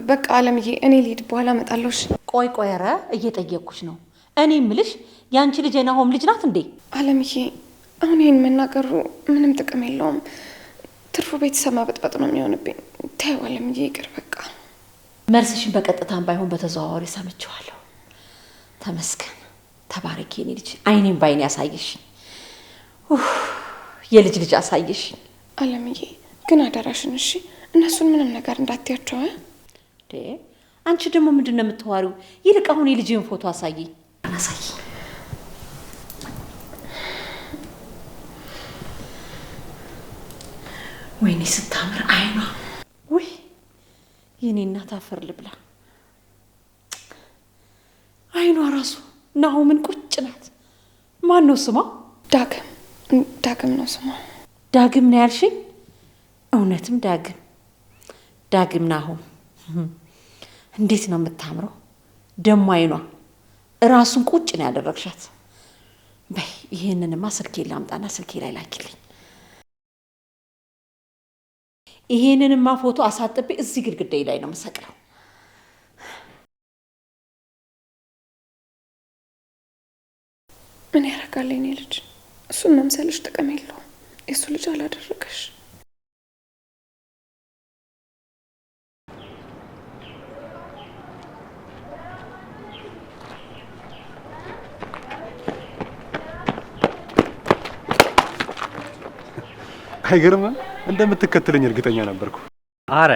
በቃ አለምዬ፣ እኔ ልሂድ፣ በኋላ እመጣለሁ። ቆይ ኧረ እየጠየቅኩሽ ነው። እኔ የምልሽ የአንቺ ልጅ የናሆም ልጅ ናት እንዴ? አለምዬ፣ አሁን ይሄን መናገሩ ምንም ጥቅም የለውም። ትርፉ ቤተሰብ ማበጥበጥ ነው የሚሆንብኝ። ተይው አለምዬ፣ ይቅር በቃ። መልስሽን በቀጥታም ባይሆን በተዘዋዋሪ ሰምቼዋለሁ። ተመስገን፣ ተባረኪ የኔ ልጅ። አይኔን ባይኔ ያሳየሽ፣ የልጅ ልጅ አሳየሽ። አለምዬ ግን አደራሽን እሺ፣ እነሱን ምንም ነገር እንዳትያቸው። አንቺ ደግሞ ምንድን ነው የምትዋሪው? ይልቅ አሁን የልጅን ፎቶ አሳየኝ። አሳይ። ወይኔ ስታምር አይኗ! ውይ የኔ እናት አፈር ልብላ። አይኗ ራሱ ናሆምን ቁጭ ናት። ማን ነው ስሟ? ዳግም ነው ስሟ። ዳግም ነው ያልሽኝ? እውነትም ዳግም ናሆም። እንዴት ነው የምታምረው ደሞ! አይኗ ራሱን ቁጭ ነው ያደረግሻት። በይ ይሄንንማ ስልኬ ላምጣና ስልኬ ላይ ላኪልኝ። ይሄንንማ ፎቶ አሳጥቤ እዚህ ግድግዳዬ ላይ ነው የምሰቅለው። ምን ያደርጋል የኔ ልጅ፣ እሱን መምሰልሽ ጥቅም የለውም። የእሱ ልጅ አላደረገሽ። አይገርምም? እንደምትከተለኝ እርግጠኛ ነበርኩ። አረ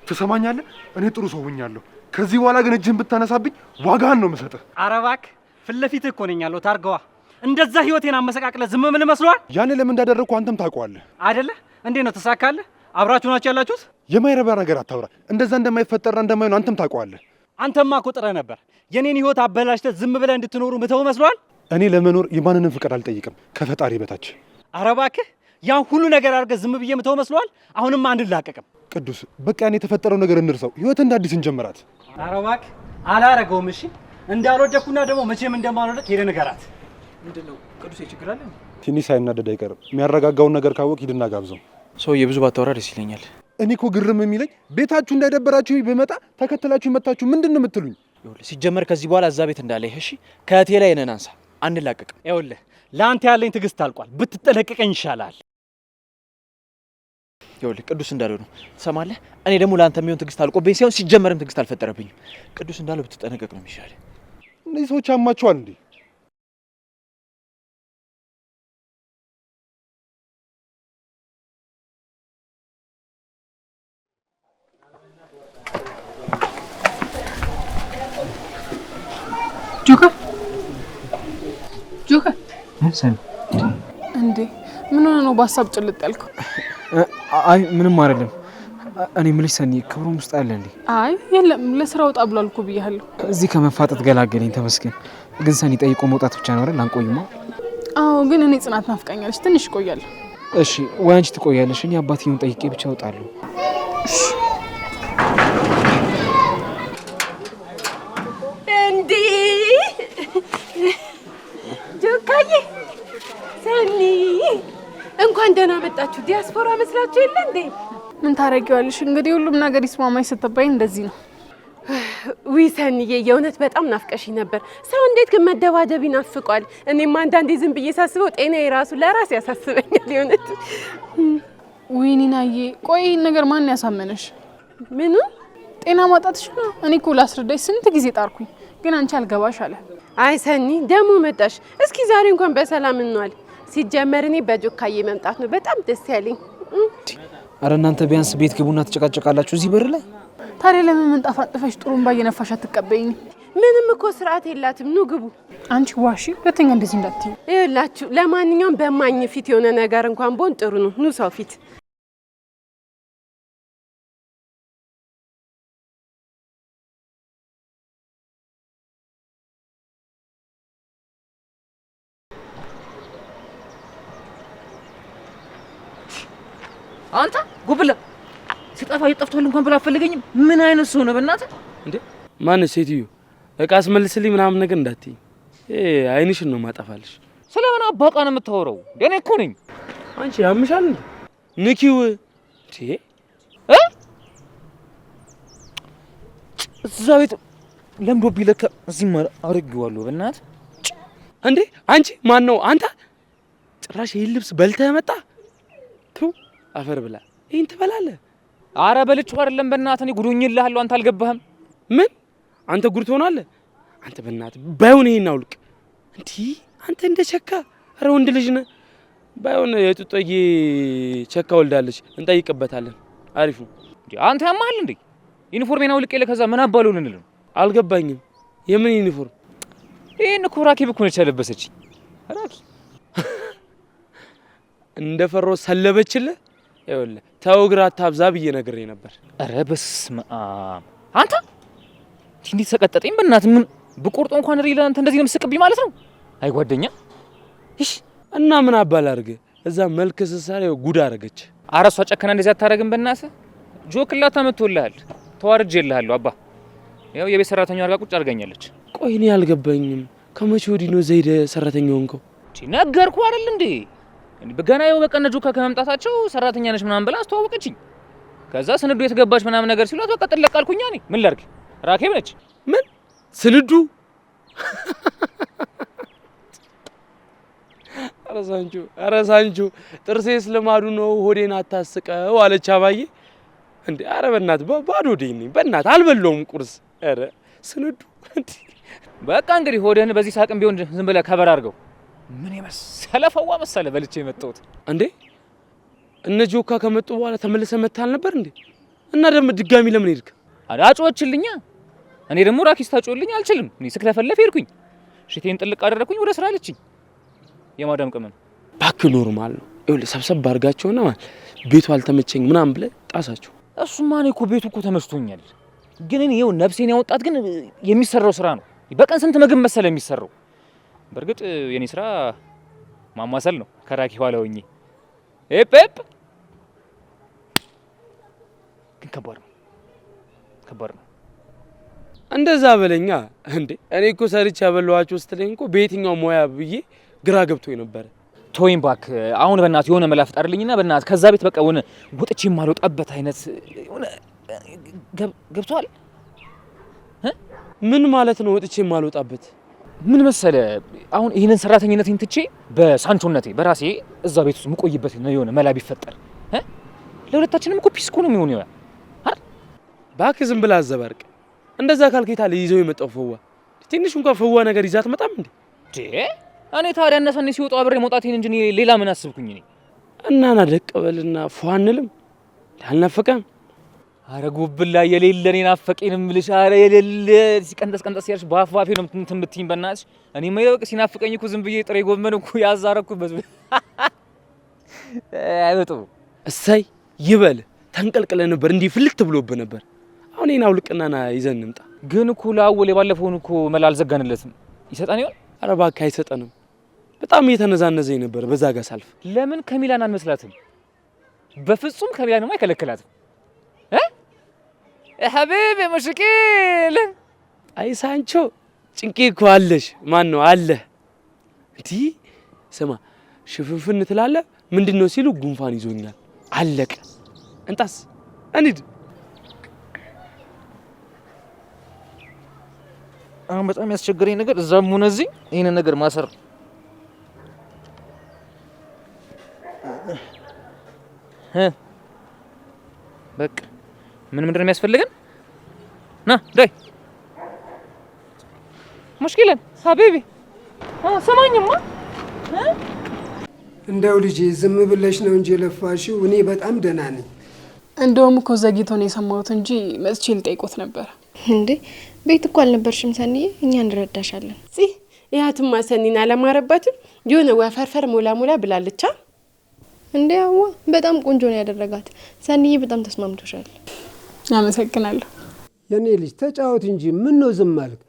ትሰማኛለህ? እኔ ጥሩ ሰው ሆኛለሁ። ከዚህ በኋላ ግን እጅህን ብታነሳብኝ ዋጋህን ነው የምሰጥህ። አረ እባክህ ፊት ለፊትህ እኮ ነኝ ያለሁት። አድርገዋ። እንደዛ ህይወቴን አመሰቃቅለህ ዝም ምን መስሏል? ያኔ ለምን እንዳደረግኩ አንተም ታውቀዋለህ አይደለ? እንዴት ነው ተሳካለህ? አብራችሁ ናችሁ ያላችሁት? የማይረባ ነገር አታውራ። እንደዛ እንደማይፈጠርና እንደማይሆን አንተም ታውቀዋለህ። አንተማ እኮ ጥረህ ነበር። የኔን ህይወት አበላሽተህ ዝም ብለህ እንድትኖሩ ምተው መስሏል? እኔ ለመኖር የማንንም ፍቃድ አልጠይቅም ከፈጣሪ በታች። አረ እባክህ ያን ሁሉ ነገር አድርገህ ዝም ብዬ ምተው መስሏል? አሁንም አንላቀቅም። ቅዱስ በቃ እኔ የተፈጠረው ነገር እንርሳው። ህይወት እንደ አዲስ እንጀምራት። አረ እባክህ አላረገውም። እሺ እንዳልወደኩና ደግሞ መቼም እንደማልወደቅ ሄደህ ንገራት። ምንድነው ቅዱስ ችግር አለ? ትንሽ ሳይናደድ አይቀርም። የሚያረጋጋውን ነገር ካወቅ ሂድና ጋብዘው። ሰውዬ ብዙ ባታወራ ደስ ይለኛል። እኔ እኮ ግርም የሚለኝ ቤታችሁ እንዳይደበራችሁ ብመጣ ተከትላችሁ መታችሁ ምንድን ነው የምትሉኝ? ሲጀመር ከዚህ በኋላ እዛ ቤት እንዳለህ እሺ። ከእቴ ላይ እኔን አንሳ፣ አንላቀቅም። ይኸውልህ ለአንተ ያለኝ ትዕግስት አልቋል። ብትጠነቀቀኝ ይሻላል። ይኸውልህ ቅዱስ እንዳለው ነው ትሰማለህ? እኔ ደግሞ ለአንተ የሚሆን ትዕግስት አልቆብኝ ሲሆን ሲጀመርም ትዕግስት አልፈጠረብኝም። ቅዱስ እንዳለው ብትጠነቀቅ ነው የሚሻል። እነዚህ ሰዎች አማቸዋል እንዴ? ጆከር እንዴ ምን ሆነ ነው በሀሳብ ጭልጥ ያልከው? አይ ምንም አይደለም። እኔ የምልሽ ሰኒ ክብሩም ውስጥ አለ እንዴ? አይ የለም ለስራ ወጣ ብሏል እኮ ብያለሁ። እዚህ ከመፋጠጥ ገላገለኝ ተመስገን። ግን ሰኒ ጠይቆ መውጣት ብቻ ነው አይደል? አንቆይማ። አዎ ግን እኔ ጽናት ናፍቃኛለች፣ ትንሽ እቆያለሁ። እሺ ወይ አንቺ ትቆያለሽ፣ እኔ አባትዬውን ጠይቄ ብቻ እወጣለሁ። እሺ እንዴ ጆካዬ ሰኒ እንኳን ደህና መጣችሁ። ዲያስፖራ መስላችሁ የለ እንዴ? ምን ታረጊዋለሽ እንግዲህ ሁሉም ነገር ይስማማኝ ስትባይ እንደዚህ ነው። ዊ ሰኒዬ የእውነት በጣም ናፍቀሽ ነበር። ሰው እንዴት ግን መደባደብ ይናፍቋል። እኔም አንዳንዴ ዝም ብዬ ሳስበው ጤና የራሱ ለራስ ያሳስበኛል። የእውነት ዊኒናዬ ቆይ ነገር ማን ያሳመነሽ? ምኑ ጤና ማጣትሽ ነው? እኔ እኮ ላስረዳሽ ስንት ጊዜ ጣርኩኝ፣ ግን አንቺ አልገባሽ አለ። አይ ሰኒ ደሞ መጣሽ። እስኪ ዛሬ እንኳን በሰላም እንዋል። ሲጀመር እኔ በጆካዬ መምጣት ነው በጣም ደስ ያለኝ። አረ እናንተ ቢያንስ ቤት ግቡና ትጨቃጨቃላችሁ እዚህ በር ላይ። ታዲያ ለምን ምንጣፍ አንጥፈሽ ጥሩምባ እየነፋሽ አትቀበይኝ? ምንም እኮ ስርዓት የላትም። ኑ ግቡ። አንቺ ዋሺ፣ ሁለተኛ እንደዚህ እንዳትዪ። ይኸውላችሁ ለማንኛውም በማኝ ፊት የሆነ ነገር እንኳን ቦን ጥሩ ነው። ኑ ሰው ፊት አንተ ጉብላ ሲጠፋ ይጠፍቷል እንኳን ብላ አፈልገኝም። ምን አይነት ሰው ነው በእናትህ? እንዴ ማን ሴትዮ እቃ አስመልስልኝ ምናምን ነገር እንዳትዪ። አይንሽን ነው ማጠፋልሽ። ስለምን አባቃ ነው የምታወራው? እኔ እኮ ነኝ። አንቺ ያምሻል እንዴ? ንኪው እዛ ቤት ለምዶብኝ ለካ እዚህም አድርጌዋለሁ። በእናትህ እንዴ አንቺ ማን ነው አንተ? ጭራሽ ይሄን ልብስ በልተህ መጣ? ቱ አፈር ብላ። ይሄን ትበላለህ? አረ በልቼው አይደለም በእናትህ፣ እኔ ጉዱኝልሃለሁ። አንተ አልገባህም? ምን አንተ ጉድ ትሆናለህ? አንተ በእናትህ ባይሆን ይሄን አውልቅ። እንዲህ አንተ እንደ ቸካ፣ አረ ወንድ ልጅ ነህ። ባይሆን የጡጦዬ ቸካ ወልዳለች፣ እንጠይቅበታለን። አሪፍ ነው። አንተ ያማል እንዴ? ዩኒፎርሜን አውልቄ ከዛ ምን አባሉ ልንል ነው? አልገባኝም። የምን ዩኒፎርም? ይሄን እኮ ራኪብ እኮ ነች ያለበሰች። ራኪ እንደፈሮ ሰለበችልህ። ይኸውልህ ተው ግራ አታብዛ ብዬ ነግሬ ነበር። ኧረ በስመ አብ! አንተ እንዴት ሰቀጠጠኝ በእናትህ። ምን ብቆርጦ እንኳን ሪል አንተ እንደዚህ ነው የምትስቅብኝ ማለት ነው? አይ ጓደኛ። እሺ እና ምን አባል አድርገ እዛ መልክ ስሳሪ ጉድ አረገች። ኧረ እሷ ጨከና እንደዚህ አታረግም በእናትህ። ጆክላታ መጥቶልሃል። ተዋርጄልሃለሁ አባ። ያው የቤት ሰራተኛው አርጋ ቁጭ አድርገኛለች። ቆይ እኔ አልገባኝም። ከመቼ ወዲህ ነው ዘይደ ሰራተኛው እንከው? ነገርኩህ አይደል እንዴ? በገና ያው በቀነ ጆካ ከመምጣታቸው ሰራተኛ ነች ምናምን ብላ አስተዋወቀችኝ። ከዛ ስንዱ የተገባች ምናምን ነገር ሲሏት በቃ ጥለቅ አልኩኝ። እኔ ምን ላድርግ? ራኬብ ነች። ምን ስንዱ? ኧረ ሳንቹ ጥርሴስ ልማዱ ነው ሆዴን አታስቀው አለች አባዬ። እንዴ ኧረ በእናትህ ባዶ ሆዴን ነኝ በእናትህ አልበላሁም ቁርስ። ኧረ ስንዱ በቃ እንግዲህ ሆዴን በዚህ ሳቅም ቢሆን ዝም ብለህ ከበር አድርገው። ምን የመሰለ ፈዋ መሰለ በልቼ የመጣሁት። እንዴ እነ ጆካ ከመጡ በኋላ ተመልሰህ መጥተህ አልነበር እንዴ? እና ደግሞ ድጋሚ ለምን ሄድክ? አጮችልኛ። እኔ ደግሞ ራኪስ ታጮልኝ አልችልም። እኔ ስክለፈለፍ ሄድኩኝ። ሽቴን ጥልቅ አደረኩኝ፣ ወደ ስራ አለችኝ። የማዳም ቅመም እባክህ ኖርማል ነው። ይኸውልህ ሰብሰብ አድርጋቸውና ቤቱ አልተመቸኝ ምናምን ብለህ ጣሳቸው። እሱማ እኔ እኮ ቤቱ እኮ ተመችቶኛል። ግን እኔ ይኸው ነፍሴን ያወጣት ግን የሚሰራው ስራ ነው። በቀን ስንት ምግብ መሰለ የሚሰራው? በርግጥ የኔ ስራ ማማሰል ነው። ከራኪ ኋላ ሆኜ ኤፕ ግን ከባድ ነው። እንደዛ በለኛ እንዴ። እኔ እኮ ሰርቼ ያበላኋቸው ስትለኝ እኮ በየትኛው ሙያ ብዬ ግራ ገብቶኝ ነበር። ቶይም ባክ አሁን በእናትህ የሆነ መላ ፍጠርልኝና በእናትህ ከዛ ቤት በቃ የሆነ ወጥቼ የማልወጣበት አይነት የሆነ ገብቷል። ምን ማለት ነው ወጥቼ የማልወጣበት? ምን መሰለ አሁን ይሄንን ሰራተኝነቴን ትቼ በሳንቾነቴ በራሴ እዛ ቤት ውስጥ የምቆይበት ነው የሆነ መላ ቢፈጠር ለሁለታችንም እኮ ፒስ እኮ ነው የሚሆነው። አይደል እባክህ ዝም ብለህ አዘባርቅ። እንደዛ ካልኬታ ይዘው የመጣው ፈዋ ትንሽ እንኳን ፈዋ ነገር ይዛት መጣም እንዴ? እኔ ታዲያ እነሰኔ ሲወጣው አብሬ መውጣቴን እንጂ ሌላ ምን አስብኩኝ እኔ? እና ደቀበልና ፏንልም አልናፈቀም? አረ ጉብላ የሌለ እኔ ናፈቀኝ እምልሽ። አረ የሌለ ሲቀንጠስ ያልሽ ባፋፊ ነው የምትይኝ በእናትሽ። እኔማ ይበቅ ሲናፍቀኝ እኮ ዝም ብዬ ጥሬ ጎመን እኮ ያዛረኩበት አይወጡ። እሰይ ይበል ተንቀልቅለ ነበር እንዲህ ፍልት ብሎብህ ነበር። አሁን እኔን አውልቅና ና ይዘን እንምጣ። ግን እኮ ላወል የባለፈውን እኮ መላ አልዘጋንለትም። ይሰጣን ይሆን? አረ እባክህ አይሰጠንም። በጣም እየተነዛነዘኝ ነበር በዛ ጋር ሳልፍ። ለምን ከሚላን አንመስላትም? በፍጹም ከሚላንማ አይከለክላትም። ሐቢብ ሙሽኪል አይ ሳንቾ ጭንቄ እኮ አለሽ። ማን ነው አለ እንዴ? ስማ ሽፍንፍን ትላለህ። ምንድነው ሲሉ ጉንፋን ይዞኛል። አለቀ። እንጣስ እንሂድ። አሁን በጣም ያስቸገረኝ ነገር እዛም ሆነ እዚህ ይሄንን ነገር ማሰር። በቃ ምንድን ነው የሚያስፈልገን? ና ዳይ ሙሽኪለን ሀቢቢ ሰማኝማ። እንደው ልጄ ዝም ብለሽ ነው እንጂ ለፋሽው። እኔ በጣም ደህና ነኝ። እንደውም እኮ ዘግይቶ ነው የሰማሁት እንጂ መጥቼ ልጠይቆት ነበር። እንዴ ቤት እኮ አልነበርሽም ሰኒዬ? እኛ እንረዳሻለን። ያትማ ሰኒና አላማረባትም። የሆነ ወፈርፈር ሞላ ሞላ ብላለቻ። እንዴ አዋ በጣም ቆንጆ ነው ያደረጋት። ሰኒዬ በጣም ተስማምቶሻል። አመሰግናለሁ። የኔ ልጅ ተጫወት እንጂ ምን ነው ዝም አልክ?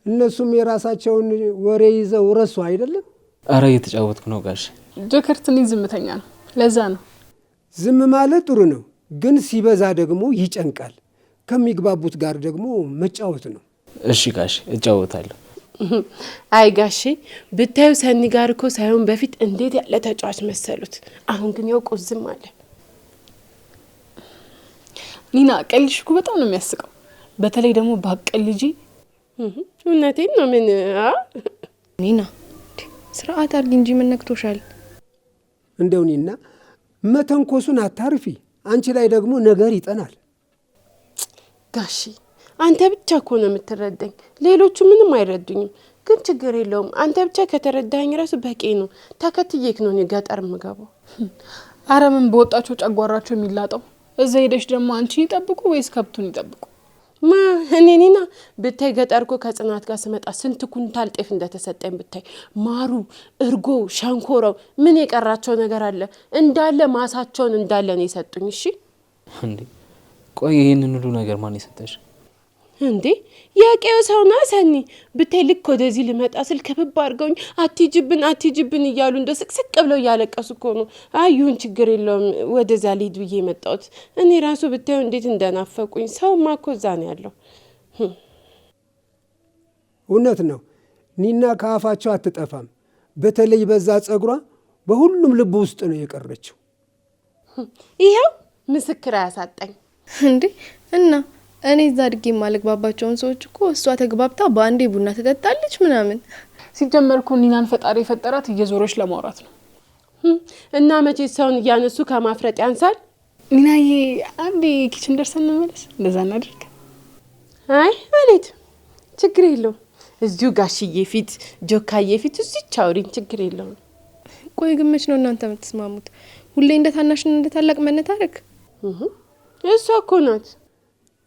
እነሱም የራሳቸውን ወሬ ይዘው ረሱ አይደለም? አረ እየተጫወትኩ ነው ጋሽ። ጆከር ትንሽ ዝምተኛ ነው፣ ለዛ ነው። ዝም ማለት ጥሩ ነው፣ ግን ሲበዛ ደግሞ ይጨንቃል። ከሚግባቡት ጋር ደግሞ መጫወት ነው። እሺ ጋሽ እጫወታለሁ። አይ ጋሼ ብታዩ ሰኒ ጋር እኮ ሳይሆን በፊት እንዴት ያለ ተጫዋች መሰሉት። አሁን ግን ያው ቁዝም አለ። ኒና ቀልሽ እኮ በጣም ነው የሚያስቀው። በተለይ ደግሞ ባቀል ልጅ። እውነቴን ነው። ምን ኒና ስርዓት አድርጊ እንጂ ምን ነክቶሻል? እንደው ኒና መተንኮሱን አታርፊ። አንቺ ላይ ደግሞ ነገር ይጠናል። ጋሺ አንተ ብቻ እኮ ነው የምትረዳኝ፣ ሌሎቹ ምንም አይረዱኝም። ግን ችግር የለውም፣ አንተ ብቻ ከተረዳኝ ራሱ በቂ ነው። ተከትዬክ ነው እኔ ገጠር የምገባው። አረ ምን በወጣቸው ጨጓራቸው የሚላጠው። እዛ ሄደሽ ደግሞ አንቺን ይጠብቁ ወይስ ከብቱን ይጠብቁ? ማ እኔና ብታይ ገጠር እኮ ከጽናት ጋር ስመጣ ስንት ኩንታል ጤፍ እንደተሰጠኝ ብታይ። ማሩ፣ እርጎ፣ ሸንኮራው ምን የቀራቸው ነገር አለ? እንዳለ ማሳቸውን እንዳለ ነው የሰጡኝ። እሺ እንዴ ቆይ ይሄንን ሁሉ ነገር ማን የሰጠሽ? እንዴ ያቄው ሰውና ሰኒ ብታይ ልክ ወደዚህ ልመጣ ስል ከበብ አድርገውኝ አትጅብን እያሉ እንደ ስቅስቅ ብለው እያለቀሱ እኮ ነው። አዩን ችግር የለውም ወደዛ ልሂድ ብዬ መጣሁት። እኔ ራሱ ብታዩ እንዴት እንደናፈቁኝ። ሰውማ እኮ እዛ ነው ያለው። እውነት ነው። ኒና ከአፋቸው አትጠፋም። በተለይ በዛ ጸጉሯ በሁሉም ልብ ውስጥ ነው የቀረችው። ይሄው ምስክር አያሳጣኝ እንዴ እና እኔ እዛ አድጌ የማልግባባቸውን ሰዎች እኮ እሷ ተግባብታ በአንዴ ቡና ትጠጣለች ምናምን። ሲጀመር እኮ ኒናን ፈጣሪ የፈጠራት እየዞረች ለማውራት ነው። እና መቼ ሰውን እያነሱ ከማፍረጥ ያንሳል? ኒናዬ አንዴ ኪችን ደርሰን እንመለስ፣ እንደዛ እናድርግ። አይ አሌት ችግር የለውም። እዚሁ ጋሽዬ ፊት ጆካዬ ፊት እዚሁ ቻውሪን ችግር የለውም። ቆይ ግን መች ነው እናንተ የምትስማሙት? ሁሌ እንደ ታናሽና እንደ ታላቅ መነታረክ? እሷ እኮ ናት።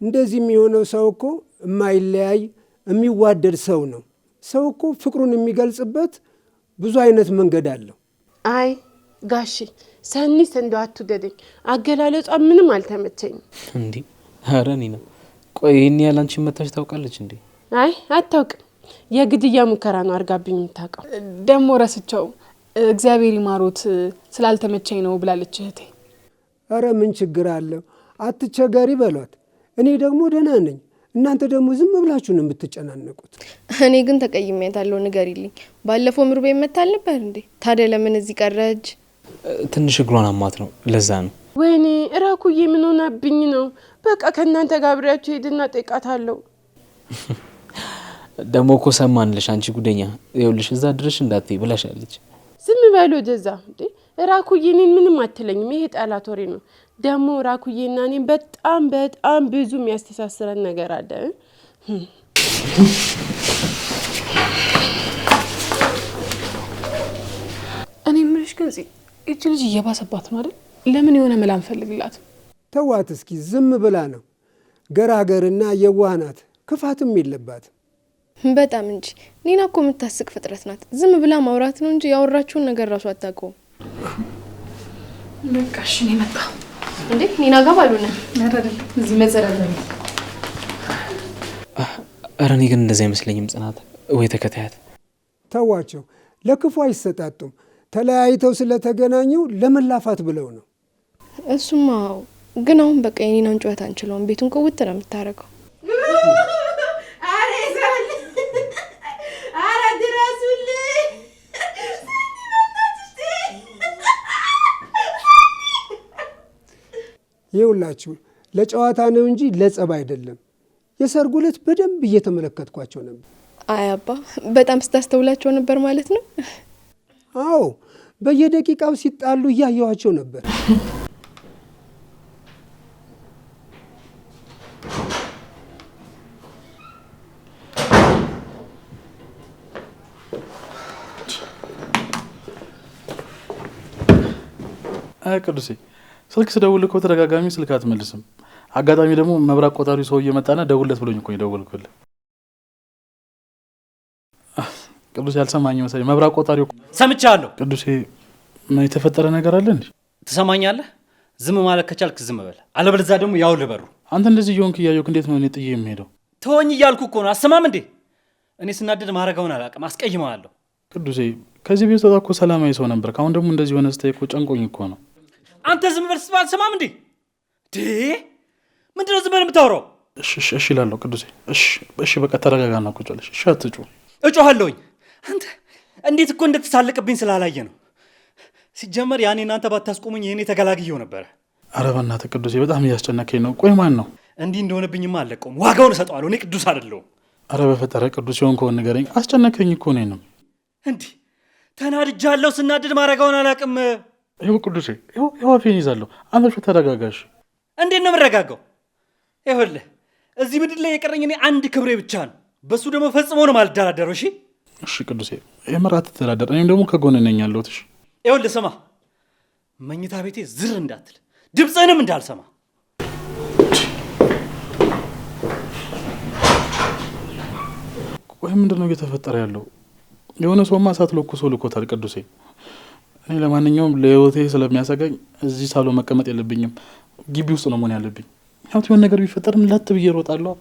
እንደዚህ የሚሆነው ሰው እኮ የማይለያይ የሚዋደድ ሰው ነው። ሰው እኮ ፍቅሩን የሚገልጽበት ብዙ አይነት መንገድ አለው። አይ ጋሺ ሰኒስ እንደው አትውደደኝ፣ አገላለጿ ምንም አልተመቸኝም። እንዴ ኧረ ኒና ቆይ ይሄን ያህል አንቺን መታሽ ታውቃለች እንዴ? አይ አታውቅም። የግድያ ሙከራ ነው አርጋብኝ የምታውቀው። ደግሞ ረስቸው እግዚአብሔር ይማሩት ስላልተመቸኝ ነው ብላለች እህቴ። ኧረ ምን ችግር አለው? አትቸገሪ በሏት። እኔ ደግሞ ደህና ነኝ። እናንተ ደግሞ ዝም ብላችሁ ነው የምትጨናነቁት። እኔ ግን ተቀይሜያታለሁ። ንገሪልኝ። ባለፈው ምሩቤ መታል ነበር እንዴ? ታዲያ ለምን እዚህ ቀረች? ትንሽ እግሯን አማት ነው፣ ለዛ ነው። ወይኔ እራኩዬ ምን ሆናብኝ ነው? በቃ ከእናንተ ጋር አብሬያችሁ ሄድና ጠይቃታለሁ። ደግሞ እኮ ሰማንልሽ አንቺ ጉደኛ። ይኸውልሽ እዛ ድረሽ እንዳትይ ብላሻለች። ዝም በሉ ወደዛ። እንዴ እራኩዬ እኔን ምንም አትለኝም። ይሄ ጠላት ወሬ ነው። ደግሞ ራኩዬና እኔን በጣም ብዙ የሚያስተሳስረን ነገር አለ። እኔ ምንሽ ግን እቺ ልጅ እየባሰባት ነው አይደል? ለምን የሆነ መላ እንፈልግላት? ተዋት እስኪ፣ ዝም ብላ ነው። ገራገርና የዋህ ናት፣ ክፋትም የለባትም። በጣም እንጂ ኒና እኮ የምታስቅ ፍጥረት ናት። ዝም ብላ ማውራት ነው እንጂ ያወራችውን ነገር ራሱ አታውቀውም። በቃ እሺ ነው መጣ እንዴ ኒና ጋር ባሉና አይደለም እዚህ መዘረዘ ነው። ኧረ እኔ ግን እንደዛ አይመስለኝም ጽናት። ወይ ተከታያት። ተዋቸው፣ ለክፉ አይሰጣጡም። ተለያይተው ስለተገናኙ ለመላፋት ብለው ነው። እሱማ ግን አሁን በቃ የኒናን ጨዋታ አንችለውም። ቤቱን ከውት ነው የምታረገው። ይውላችሁ ለጨዋታ ነው እንጂ ለጸብ አይደለም። የሰርጉ ዕለት በደንብ እየተመለከትኳቸው ነበር። አይ አባ በጣም ስታስተውላቸው ነበር ማለት ነው? አዎ በየደቂቃው ሲጣሉ እያየኋቸው ነበር። አይ ቅዱሴ ስልክ ስደውል እኮ ተደጋጋሚ ስልክ አትመልስም። አጋጣሚ ደግሞ መብራት ቆጣሪ ሰው እየመጣና ደውልለት ብሎኝ እኮ ደወልኩልህ። ቅዱሴ ያልሰማኝ መሰለኝ። መብራት ቆጣሪው ሰምቻለሁ። ቅዱሴ ምን የተፈጠረ ነገር አለ እንዴ? ትሰማኛለህ? ዝም ማለት ከቻልክ ዝም በል፣ አለበለዚያ ደግሞ ያው ልበሩ። አንተ እንደዚህ እየሆንክ እያየሁህ እንዴት ነው እኔ ጥዬ የምሄደው? ተወኝ እያልኩ እኮ ነው። አሰማም እንዴ? እኔ ስናደድ ማረጋውን አላውቅም፣ አስቀይመዋለሁ። ቅዱሴ ከዚህ ቤት ወጣ እኮ ሰላማዊ ሰው ነበር። አሁን ደግሞ እንደዚህ ሆነ ስታይ እኮ ጨንቆኝ እኮ ነው። አንተ ዝም በል ስትባል አልሰማም እንዴ? ምንድነው ዝም በል የምታወራው? እሺ እላለሁ ቅዱሴ። እሺ በቃ ተረጋጋና ቁጭ በል። እሺ አትጩ። እጮሃለሁኝ። አንተ እንዴት እኮ እንደተሳለቅብኝ ስላላየ ነው። ሲጀመር ያኔ እናንተ ባታስቆሙኝ ይሄኔ ተገላግየው ነበር። ኧረ በእናትህ ቅዱሴ በጣም እያስጨነከኝ ነው። ቆይ ማን ነው? እንዲህ እንደሆነብኝማ አለቀውም። ዋጋውን እሰጠዋለሁ። እኔ ቅዱስ አይደለሁም። ኧረ በፈጠረ ቅዱስ የሆንከውን ንገረኝ። አስጨነከኝ እኮ እኔንም። እንዲህ ተናድጃለሁ። ስናድድ ማረጋውን አላውቅም። ይኸው ቅዱሴ፣ ይኸው አፌን ይዛለሁ። አንተ ብቻ ተረጋጋሽ። እንዴት ነው የምረጋጋው? ይኸውልህ እዚህ ምድር ላይ የቀረኝ እኔ አንድ ክብሬ ብቻ ነው። በሱ ደግሞ ፈጽሞ ነው ማልደራደረው። እሺ እሺ ቅዱሴ፣ የምር አትደራደር። እኔም ደግሞ ከጎን ነኝ ያለሁት። እሺ ይኸውልህ ስማ፣ መኝታ ቤቴ ዝር እንዳትል፣ ድምፅህንም እንዳልሰማ። ቆይ ምንድን ነው እየተፈጠረ ያለው? የሆነ ሰውማ እሳት ለኩሶ ልኮታል ቅዱሴ። እኔ ለማንኛውም ለህይወቴ ስለሚያሰጋኝ እዚህ ሳሎን መቀመጥ የለብኝም፣ ግቢ ውስጥ ነው መሆን ያለብኝ። ያው የሆነ ነገር ቢፈጠርም ላት ብዬ እሮጣለሁ።